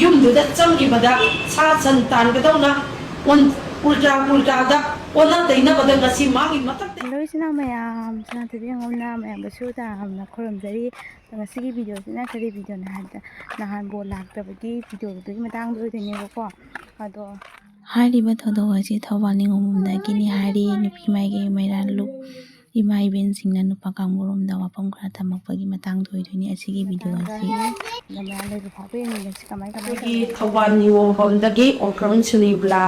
ꯌꯨꯝꯗꯨꯗ ꯆꯪꯈꯤꯕꯗ ꯁꯥ ꯁꯟ ꯇꯥꯟꯒꯗꯧꯅ ꯎꯜꯇꯥꯗ ꯑꯣꯟꯅ ꯇꯩꯅꯕꯗ ꯉꯁꯤ ꯃꯥꯒꯤ ꯃꯊꯛꯇ ꯂꯣꯏꯁꯤꯅ ꯃꯌꯥꯝ ꯁꯅꯥꯊꯣꯏꯕꯤ ꯌꯥꯝꯅ ꯃꯌꯥꯝꯕꯁꯨ ꯇꯥꯝꯅ ꯈꯨꯔꯨꯝꯖꯔꯤ ꯉꯁꯤꯒꯤ ꯚꯤꯗꯤꯑꯣꯁꯤꯅ ꯀꯔꯤ ꯚꯤꯗꯤꯑꯣꯅ ꯍꯥꯏꯕꯗ ꯅꯍꯥꯟ ꯕꯣꯜ ꯂꯥꯛꯇꯕꯒꯤ ꯚꯤꯗꯤꯑꯣꯗꯨꯒꯤ ꯃꯇꯥꯡꯗ ꯑꯣꯏꯗꯣꯏꯅꯦꯕꯀꯣ ꯑꯗꯣ ꯍꯥꯏꯔꯤꯕ ꯊꯧꯗꯣꯛ ꯑꯁꯤ ꯊꯧꯕꯥꯜ ꯅꯤꯉꯣꯜꯕꯝꯗꯒꯤꯅꯤ ꯍꯥꯏꯔꯤ ꯅꯨꯄꯤ ꯃꯥꯏꯒꯤ ꯃꯩꯔꯥ ꯏꯃꯥ ꯏꯕꯦꯟꯁꯤꯡꯅ ꯅꯨꯄꯥ ꯀꯥꯡꯕꯨꯔꯣꯝꯗ ꯋꯥꯐꯝ ꯈꯔ ꯊꯝꯃꯛꯄꯒꯤ ꯃꯇꯥꯡꯗ ꯑꯣꯏꯗꯣꯏꯅꯤ ꯑꯁꯤꯒꯤ ꯚꯤꯗꯤꯑꯣ ꯑꯁꯤ ꯃꯌꯥꯝ ꯂꯩꯕ ꯐꯥꯎꯕ ꯌꯦꯡꯃꯤꯟꯅꯁꯤ ꯀꯃꯥꯏ ꯑꯩꯈꯣꯏꯒꯤ ꯊꯧꯕꯥꯜ ꯅꯤꯉꯣꯜꯕꯝꯗꯒꯤ ꯑꯣꯀ꯭ꯔꯝ ꯁꯨꯅꯤꯕꯂꯥ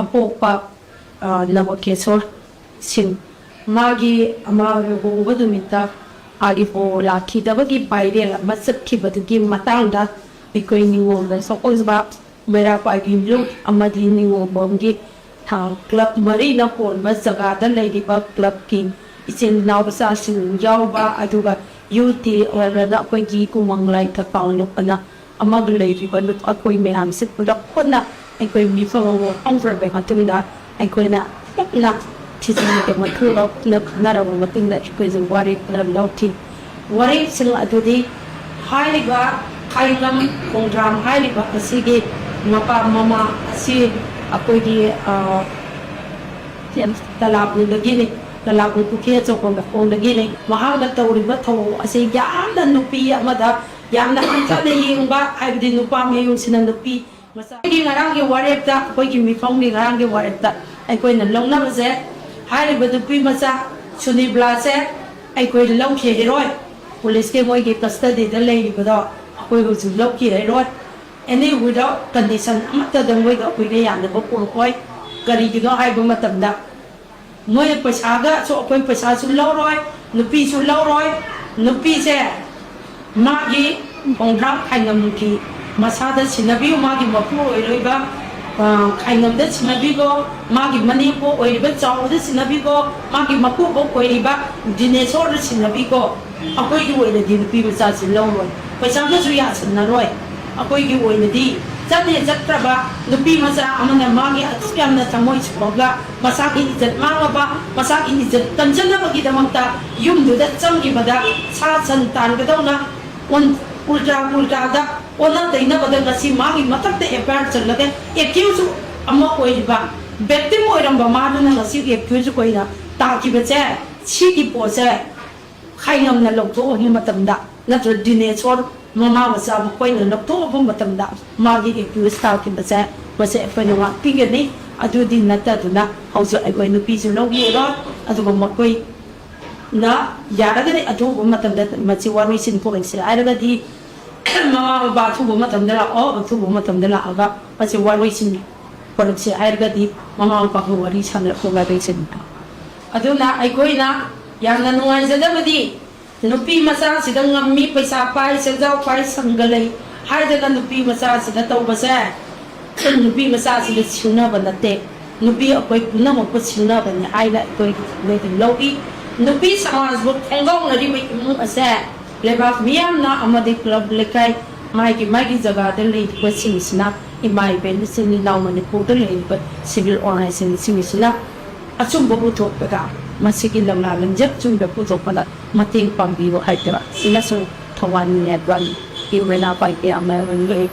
ꯑꯄꯣꯛꯄ ꯅꯕꯀꯦꯁꯣꯔ ꯁꯤꯡ ꯃꯥꯒꯤ ꯑꯃ ꯂꯨꯍꯣꯡꯕ ꯅꯨꯃꯤꯠꯇ ꯍꯥꯏꯔꯤꯕꯣ ꯂꯥꯛꯈꯤꯗꯕꯒꯤ ꯄꯥꯏꯔꯦꯜ ꯑꯃ ꯆꯠꯈꯤꯕꯗꯨꯒꯤ ꯃꯇꯥꯡꯗ ꯑꯩꯈꯣꯏ ꯅꯤꯉꯣꯜꯗ ꯁꯣꯛꯑꯣꯏꯕ ꯃꯩꯔꯥ ꯄꯥꯏꯕꯤ ꯂꯨꯞ ꯑꯃꯗꯤ ꯅꯤꯉꯣꯜꯕꯝꯒꯤ ꯀ꯭ꯂꯕ ꯃꯔꯤꯅ ꯍꯣꯟꯕ ꯖꯒꯥꯗ ꯂꯩꯔꯤꯕ ꯀ꯭ꯂꯕꯀꯤ ꯏꯆꯤꯟ ꯏꯅꯥꯎꯆꯥꯁꯤꯡ ꯌꯥꯎꯕ ꯑꯗꯨꯒ ꯌꯨꯇꯤ ꯑꯣꯏꯔꯒ ꯑꯩꯈꯣꯏꯒꯤ ꯎꯃꯪ ꯂꯥꯏꯊꯛ ꯄꯥꯡꯂꯛꯄꯅ ꯑꯃꯒ ꯂꯩꯔꯤꯕ ꯑꯩꯈꯣꯏ ꯃꯌꯥꯝꯁꯤ ꯄꯨꯂꯞ ꯄꯨꯟꯅ ꯑꯩꯈꯣꯏ ꯃꯤꯐꯝ ꯑꯃ ꯐꯪꯈ꯭ꯔꯕ ꯃꯇꯨꯡꯗ ꯑꯩꯈꯣꯏꯅ ꯄꯨꯟꯅ ꯊꯤꯖꯤꯟꯒꯤ ꯃꯊꯧ ꯈꯟꯅꯔꯕ ꯃꯇꯨꯡꯗ ꯑꯩꯈꯣꯏꯁꯨ ꯋꯥꯔꯦꯞ ꯈꯔ ꯂꯧꯈꯤ ꯋꯥꯔꯦꯞꯁꯤꯡ ꯑꯗꯨꯗꯤ ꯍꯥꯏꯔꯤꯕ ꯈꯥꯏꯂꯝ ꯈꯣꯡꯗ꯭ꯔꯥꯝ ꯍꯥꯏꯔꯤꯕ ꯑꯁꯤꯒꯤ ꯃꯄꯥ ꯃꯃꯥ ꯑꯁꯤ ꯑꯩꯈꯣꯏꯒꯤ ꯇꯂꯥꯞꯗꯒꯤꯅꯤ ꯇꯂꯥꯞ ꯄꯨꯈ꯭ꯔꯤ ꯑꯆꯧꯕ ꯃꯈꯣꯡꯗꯒꯤꯅꯤ ꯃꯍꯥꯛꯅ ꯇꯧꯔꯤꯕ ꯊꯧꯑꯣꯡ ꯑꯁꯤ ꯌꯥꯝꯅ ꯅꯨꯄꯤ ꯑꯃꯗ ꯌꯥꯝꯅ ꯍꯟꯊꯅ ꯌꯦꯡꯕ ꯍꯥꯏꯕꯗꯤ ꯅꯨꯄꯥ ꯃꯌꯨꯝꯁꯤꯅ ꯅꯨꯄꯤ ꯃꯆꯥꯒꯤ ꯉꯔꯥꯡꯒꯤ ꯋꯥꯔꯦꯞꯇ ꯑꯩꯈꯣꯏꯒꯤ ꯃꯤꯐꯝꯒꯤ ꯉꯔꯥꯡꯒꯤ ꯋꯥꯔꯦꯞꯇ ꯑꯩꯈꯣꯏꯅ ꯂꯧꯅꯕꯁꯦ ꯍꯥꯏꯔꯤꯕ ꯅꯨꯄꯤ ꯃꯆꯥ ꯁꯨꯅꯤꯕ꯭ꯂꯥꯁꯦ ꯑꯩꯈꯣꯏ ꯂꯧꯈꯤꯔꯣꯏ ꯄꯨꯂꯤꯁꯀꯤ ꯃꯣꯏꯒꯤ ꯀꯁꯇꯗꯤꯗ ꯂꯩꯔꯤꯕꯗꯣ ꯑꯩꯈꯣꯏ ꯍꯧꯖꯤꯛ ꯂꯧꯈꯤꯔꯣꯏ ꯑꯦꯅꯤ ꯋꯤꯗꯥꯎꯠ ꯀꯟꯗꯤꯁꯟ ꯑꯃꯠꯇꯗ ꯃꯣꯏꯒ ꯑꯩꯈꯣꯏꯒ ꯌꯥꯅꯕ ꯄꯨꯔꯛꯑꯣꯏ ꯀꯔꯤꯒꯤꯅꯣ ꯍꯥꯏꯕ ꯃꯇꯝꯗ ꯃꯣꯏ ꯄꯩꯁꯥꯒꯁꯨ ꯑꯩꯈꯣꯏ ꯄꯩꯁꯥꯁꯨ ꯂꯧꯔꯣꯏ ꯅꯨꯄꯤꯁꯨ ꯂꯧꯔꯣꯏ ꯅꯨꯄꯤꯁꯦ ꯃꯥꯒꯤ ꯈꯣꯡꯊꯥꯡ ꯈꯥꯏꯉꯝꯒꯤ ꯃꯁꯥꯗ ꯁꯤꯟꯅꯕꯤꯌꯨ ꯃꯥꯒꯤ ꯃꯄꯨ ꯑꯣꯏꯔꯣꯏꯕ ꯈꯥꯏꯉꯝꯗ ꯁꯤꯟꯅꯕꯤꯒꯣ ꯃꯥꯒꯤ ꯃꯅꯦꯝꯄꯣꯛ ꯑꯣꯏꯔꯤꯕ ꯆꯥꯎꯕꯗ ꯁꯤꯟꯅꯕꯤꯒꯣ ꯃꯥꯒꯤ ꯃꯀꯨꯕꯣꯛ ꯑꯣꯏꯔꯤꯕ ꯗꯤꯅꯦꯁꯣꯔꯗ ꯁꯤꯟꯅꯕꯤꯒꯣ ꯑꯩꯈꯣꯏꯒꯤ ꯑꯣꯏꯅꯗꯤ ꯅꯨꯄꯤ ꯃꯆꯥꯁꯤ ꯂꯧꯔꯣꯏ ꯄꯩꯁꯥꯒꯁꯨ ꯌꯥꯁꯤꯟꯅꯔꯣꯏ ꯑꯩꯈꯣꯏꯒꯤ ꯑꯣꯏꯅꯗꯤ ꯆꯠꯇ꯭ꯔꯕ ꯅꯨꯄꯤ ꯃꯆꯥ ꯑꯃꯅ ꯃꯥꯒꯤ ꯑꯗꯨꯛ ꯌꯥꯝꯅ ꯊꯃꯣꯏ ꯁꯨꯝꯃꯒ ꯃꯁꯥꯒꯤ ꯏꯖꯠ ꯃꯥꯡꯂꯕ ꯃꯁꯥꯒꯤ ꯏꯖꯠ ꯀꯟꯖꯅꯕꯒꯤꯗꯃꯛꯇ ꯌꯨꯝꯗꯨꯗ ꯆꯪꯈꯤꯕꯗ ꯁꯥ ꯁꯟ ꯇꯥꯟꯒꯗꯧꯅ ꯎꯜꯇꯥꯗ ꯑꯣꯟꯅ ꯇꯩꯅꯕꯗ ꯉꯁꯤ ꯃꯥꯒꯤ ꯃꯊꯛꯇ ꯑꯦꯐ ꯑꯥꯏ ꯑꯥꯔ ꯆꯜꯂꯒ ꯑꯦꯀ꯭ꯌꯨꯁ ꯑꯃ ꯑꯣꯏꯔꯤꯕ ꯚꯤꯛꯇꯤꯝ ꯑꯣꯏꯔꯝꯕ ꯃꯥꯗꯨꯅ ꯉꯁꯤ ꯑꯦꯀ꯭ꯌꯨꯁ ꯑꯣꯏꯅ ꯇꯥꯈꯤꯕꯁꯦ ꯁꯤꯒꯤ ꯄꯣꯠꯁꯦ ꯈꯥꯏꯉꯝꯅ ꯂꯧꯊꯣꯛꯑꯕ ꯃꯇꯝꯗ ꯅꯠꯇ꯭ꯔꯒ ꯗꯤꯅꯦꯁꯣꯔ ꯃꯃꯥ ꯃꯆꯥ ꯃꯈꯣꯏꯅ ꯂꯧꯊꯣꯛꯑꯕ ꯃꯇꯝꯗ ꯃꯥꯒꯤ ꯑꯦꯀ꯭ꯌꯨꯁ ꯇꯥꯈꯤꯕꯁꯦ ꯃꯁꯤ ꯑꯩꯈꯣꯏꯅ ꯉꯥꯛꯄꯤꯒꯅꯤ ꯑꯗꯨꯗꯤ ꯅꯠꯇꯗꯨꯅ ꯍꯧꯖꯤꯛ ꯑꯩꯈꯣꯏ ꯅꯨꯄꯤꯁꯨ ꯂꯧꯕꯤꯔꯣꯏ ꯑꯗꯨꯒ ꯃꯈꯣꯏꯅ ꯌꯥꯔꯒꯗꯤ ꯑꯊꯨꯕ ꯃꯇꯝꯗ ꯃꯁꯤ ꯋꯥꯔꯣꯏꯁꯤꯟ ꯄꯨꯔꯛꯁꯤ ꯍꯥꯏꯔꯒꯗꯤ ꯃꯃꯥ ꯃꯄꯥ ꯑꯊꯨꯕ ꯃꯇꯝꯗ ꯂꯥꯛꯑꯣ ꯑꯊꯨꯕ ꯃꯇꯝꯗ ꯂꯥꯛꯑꯒ ꯃꯁꯤ ꯋꯥꯔꯣꯏꯁꯤꯟ ꯄꯨꯔꯛꯁꯤ ꯍꯥꯏꯔꯒꯗꯤ ꯃꯃꯥ ꯃꯄꯥꯒ ꯋꯥꯔꯤ ꯁꯥꯟꯅꯔꯛꯄ ꯋꯥꯔꯣꯏꯁꯤꯟꯕ ꯑꯗꯨꯅ ꯑꯩꯈꯣꯏꯅ ꯌꯥꯝꯅ ꯅꯨꯡꯉꯥꯏꯖꯗꯕꯗꯤ ꯅꯨꯄꯤ ꯃꯆꯥꯁꯤꯗ ꯉꯝꯃꯤ ꯄꯩꯁꯥ ꯄꯥꯏ ꯁꯦꯟꯖꯥꯎ ꯄꯥꯏ ꯁꯪꯒ ꯂꯩ ꯍꯥꯏꯗꯅ ꯅꯨꯄꯤ ꯃꯆꯥꯁꯤꯗ ꯇꯧꯕꯁꯦ ꯅꯨꯄꯤ ꯃꯆꯥꯁꯤꯗ ꯁꯤꯡꯅꯕ ꯅꯠꯇꯦ ꯅꯨꯄꯤ ꯑꯩꯈꯣꯏ ꯄꯨꯝꯅꯃꯛꯄꯨ ꯁꯤꯡꯅꯕꯅꯤ ꯍꯥꯏꯅ ꯑꯩꯈꯣꯏ ꯂꯧꯏ ꯅꯨꯄꯤ ꯁꯃꯥꯖꯕꯨ ꯈꯣꯡꯒꯧꯅꯔꯤꯕ ꯏꯃꯨꯡ ꯑꯁꯦ ꯂꯩꯕꯥꯛ ꯃꯤꯌꯥꯝꯅ ꯑꯃꯗꯤ ꯀ꯭ꯂꯕ ꯂꯩꯀꯥꯏ ꯃꯥꯒꯤ ꯖꯒꯥꯗ ꯂꯩꯔꯤꯕꯁꯤꯡꯁꯤꯅ ꯏꯃꯥ ꯏꯕꯦꯟ ꯏꯆꯤꯟ ꯏꯅꯥꯎ ꯃꯅꯤꯄꯨꯔꯗ ꯂꯩꯔꯤꯕ ꯁꯤꯚꯤꯜ ꯑꯣꯔꯒꯅꯥꯏꯖꯦꯁꯟꯁꯤꯡꯁꯤꯅ ꯑꯆꯨꯝꯕ ꯄꯨꯊꯣꯛꯄꯗ ꯃꯁꯤꯒꯤ ꯂꯝꯂꯥ ꯂꯝꯖꯦꯞ ꯆꯨꯝꯕ ꯄꯨꯊꯣꯛꯄꯗ ꯃꯇꯦꯡ ꯄꯥꯡꯕꯤꯌꯨ ꯍꯥꯏꯗꯅ ꯑꯃꯁꯨꯡ ꯊꯧꯕꯥꯜ ꯅꯤꯉꯣꯜꯕꯝ ꯐꯦꯕ꯭ꯔꯨꯋꯥꯔꯤ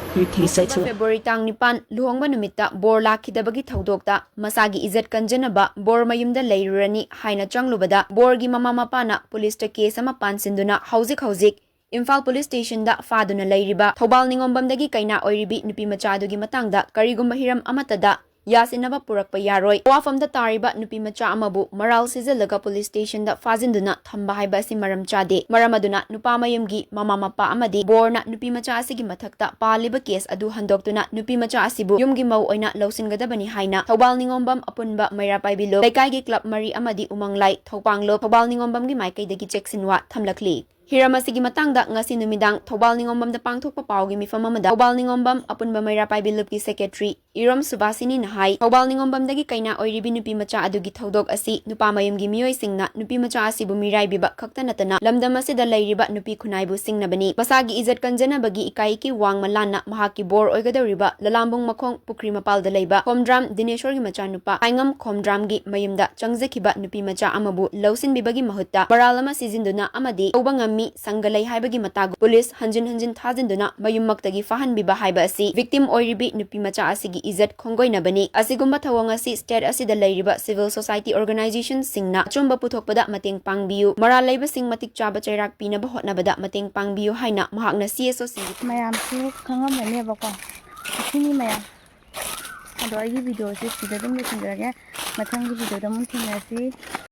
ꯇꯥꯡ 9 ꯂꯨꯍꯣꯡꯕ ꯅꯨꯃꯤꯠꯇ ꯕꯣꯔ ꯂꯥꯛꯈꯤꯗꯕꯒꯤ ꯊꯧꯗꯣꯛꯇ ꯃꯁꯥꯒꯤ ꯏꯖꯠ ꯀꯟꯖꯅꯕ ꯕꯣꯔ ꯃꯌꯨꯝꯗ ꯂꯩꯔꯨꯔꯅꯤ ꯍꯥꯏꯅ ꯆꯪꯂꯨꯕꯗ ꯕꯣꯔꯒꯤ ꯃꯃꯥ ꯃꯄꯥꯅ ꯄꯨꯂꯤꯁꯇ ꯀꯦꯁ ꯑꯃ ꯄꯥꯟꯁꯤꯟꯗꯨꯅ ꯍꯧꯖꯤꯛ ꯏꯝꯐꯥꯜ ꯄꯨꯂꯤꯁ ꯁ꯭ꯇꯦꯁꯟꯗ ꯐꯥꯗꯨꯅ ꯂꯩꯔꯤꯕ ꯊꯧꯕꯥꯜ ꯅꯤꯉꯣꯜꯕꯝꯗꯒꯤ ꯀꯩꯅꯥ ꯑꯣꯏꯔꯤꯕꯤ ꯅꯨꯄꯤ ꯃꯆꯥ ꯑꯗꯨꯒꯤ ꯃꯇꯥꯡꯗ ꯀꯔꯤꯒꯨꯝꯕ ꯍꯤꯔꯝ ꯑꯃꯠꯇꯗ ꯌꯥꯁꯤꯟꯅꯕ ꯄꯨꯔꯛꯄ ꯌꯥꯔꯣꯏ ꯋꯥꯐꯝꯗ ꯇꯥꯔꯤꯕ ꯅꯨꯄꯤ ꯃꯆꯥ ꯑꯃꯕꯨ ꯃꯔꯥꯜ ꯁꯤꯖꯤꯜꯂꯒ ꯄꯨꯂꯤꯁ ꯁ꯭ꯇꯦꯁꯟꯗ ꯐꯥꯖꯤꯟꯗꯨꯅ ꯊꯝꯕ ꯍꯥꯏꯕ ꯑꯁꯤ ꯃꯔꯝ ꯆꯥꯗꯦ ꯃꯔꯝ ꯑꯗꯨꯅ ꯅꯨꯄꯥ ꯃꯌꯨꯝꯒꯤ ꯃꯃꯥ ꯃꯄꯥ ꯑꯃꯗꯤ ꯕꯣꯔꯅ ꯅꯨꯄꯤ ꯃꯆꯥ ꯑꯁꯤꯒꯤ ꯃꯊꯛꯇ ꯄꯥꯜꯂꯤꯕ ꯀꯦꯁ ꯑꯗꯨ ꯍꯟꯗꯣꯛꯇꯨꯅ ꯅꯨꯄꯤ ꯃꯆꯥ ꯑꯁꯤꯕꯨ ꯌꯨꯝꯒꯤ ꯃꯧ ꯑꯣꯏꯅ ꯂꯧꯁꯤꯟꯒꯗꯕꯅꯤ ꯍꯥꯏꯅ ꯊꯧꯕꯥꯜ ꯅꯤꯉꯣꯜꯕꯝ ꯑꯄꯨꯟꯕ ꯃꯩꯔꯥ ꯄꯥꯏꯕꯤ ꯂꯨꯞ ꯂꯩꯀꯥꯏꯒꯤ ꯀ꯭ꯂꯕ ꯃꯔꯤ ꯑꯃꯗꯤ ꯎꯃꯪꯂꯥꯏ ꯊꯧꯄꯥꯡꯂꯨꯞ ꯊꯧꯕꯥꯜ ꯅꯤꯉꯣꯜꯕꯝꯒꯤ ꯃꯥꯏꯀꯩꯗꯒꯤ ꯆꯦꯛꯁꯤꯟꯋꯥ ꯊꯝꯂꯛꯂꯤ ꯍꯤꯔꯝ ꯑꯁꯤꯒꯤ ꯃꯇꯥꯡꯗ ꯉꯁꯤ ꯅꯨꯃꯤꯗꯥꯡ ꯊꯧꯕꯥꯜ ꯅꯤꯉꯣꯜꯕꯝꯗ ꯄꯥꯡꯊꯣꯛꯄ ꯄꯥꯎꯒꯤ ꯃꯤꯐꯝ ꯑꯃꯗ ꯊꯧꯕꯥꯜ ꯅꯤꯉꯣꯜꯕꯝ ꯑꯄꯨꯟꯕ ꯃꯩꯔꯥ ꯄꯥꯏꯕꯤ ꯂꯨꯞꯀꯤ ꯁꯦꯀ꯭ꯔꯦꯇꯔꯤ ꯏꯔꯣꯝ ꯁꯨꯕꯥꯁꯤꯅꯤꯅ ꯍꯥꯏ ꯊꯧꯕꯥꯜ ꯅꯤꯉꯣꯜꯕꯝꯗꯒꯤ ꯀꯩꯅꯥ ꯑꯣꯏꯔꯤꯕꯤ ꯅꯨꯄꯤ ꯃꯆꯥ ꯑꯗꯨꯒꯤ ꯊꯧꯗꯣꯛ ꯑꯁꯤ ꯅꯨꯄꯥ ꯃꯌꯨꯝꯒꯤ ꯃꯤꯑꯣꯏꯁꯤꯡꯅ ꯅꯨꯄꯤ ꯃꯆꯥ ꯑꯁꯤꯕꯨ ꯃꯤꯔꯥꯏꯕꯤꯕ ꯈꯛꯇ ꯅꯠꯇꯅ ꯂꯝꯗꯝ ꯑꯁꯤꯗ ꯂꯩꯔꯤꯕ ꯅꯨꯄꯤ ꯈꯨꯟꯅꯥꯏꯕꯨ ꯁꯤꯡꯅꯕꯅꯤ ꯃꯁꯥꯒꯤ ꯏꯖꯠ ꯀꯟꯖꯅꯕꯒꯤ ꯏꯀꯥꯏꯒꯤ ꯋꯥꯡꯃ ꯂꯥꯟꯅ ꯃꯍꯥꯛꯀꯤ ꯕꯣꯔ ꯑꯣꯏꯒꯗꯧꯔꯤꯕ ꯂꯂꯥꯝꯕꯨꯡ ꯃꯈꯣꯡ ꯄꯨꯈ꯭ꯔꯤ ꯃꯄꯥꯜꯗ ꯂꯩꯕ ꯈꯣꯝꯗ꯭ꯔꯥꯝ ꯗꯤꯅꯦꯁꯣꯔꯒꯤ ꯃꯆꯥꯅꯨꯄꯥ ꯍꯥꯏꯉꯝ ꯈꯣꯝꯗ꯭ꯔꯥꯝꯒꯤ ꯃꯌꯨꯝꯗ ꯆꯪꯖꯈꯤꯕ ꯅꯨꯄꯤ ꯃꯆꯥ ꯑꯃꯕꯨ ꯂꯧꯁꯤꯟꯕꯤꯕꯒꯤ ꯃꯍꯨꯠꯇ ꯃꯔꯥꯜ ꯑꯃ ꯁꯤꯖꯤꯟꯗꯨꯅ ꯑꯃꯗꯤ ꯇꯧꯕ ꯉꯝꯃꯤ mi sangalai haibagi matagu police hanjin thajinduna mayummaktagi fahanbiba haiba asi victim oiribi nupi macha asigi izat khongoinabani asigumba thawang asi state asida lairiba civil society organization singna achumba puthokpada mateng pangbiu mara laiba sing matik chaba chairak pinaba hotnabada mateng pangbiu haina mahakna CSO sing mayam su khangamane ba ko sini mayam ado ai video se sida dum le tinjage mathang video da mun thinasi